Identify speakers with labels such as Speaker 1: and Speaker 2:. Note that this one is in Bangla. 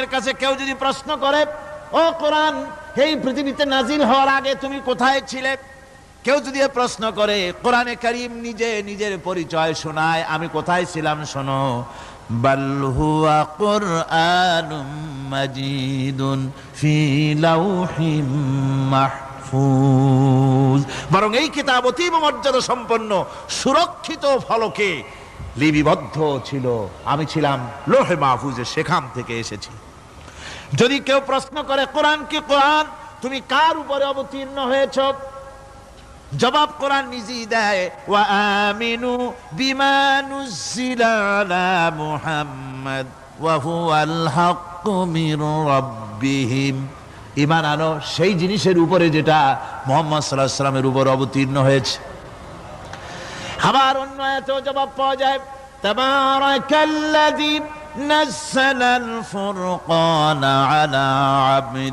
Speaker 1: কোরআনের কাছে কেউ যদি প্রশ্ন করে, ও কোরআন, এই পৃথিবীতে নাজিল হওয়ার আগে তুমি কোথায় ছিলে? কেউ যদি প্রশ্ন করে, কোরআনে কারীম নিজে নিজের পরিচয় শোনায়, আমি কোথায় ছিলাম শোনো। বাল হুয়া কুরআনুম মাজিদুন ফি লাউহিম মাহফুজ, বরং এই কিতাব অতীব মর্যাদা সম্পন্ন সুরক্ষিত ফলকে লিপিবদ্ধ ছিল, আমি ছিলাম লৌহে মাহফুজে, সেখান থেকে এসেছি। যদি কেউ প্রশ্ন করে, কোরআন কি কোরআন, তুমি কার উপরে অবতীর্ণ হয়েছ? জবাব কোরআন নিজেই দেয়, ওয়া আমিনু বিমা নুজিলা আলা মুহাম্মাদ ওয়া হুয়াল হাক্কু মির রাব্বিহিম, ঈমান আনো সেই জিনিসের উপরে যেটা মুহাম্মদ সাল্লাল্লাহু আলাইহি ওয়াসাল্লামের উপর অবতীর্ণ হয়েছে। আবার অন্য আয়াতেও জবাব পাওয়া যায়, তাবারাকাল্লাযী নাযালাল ফুরকানা আলা আবদি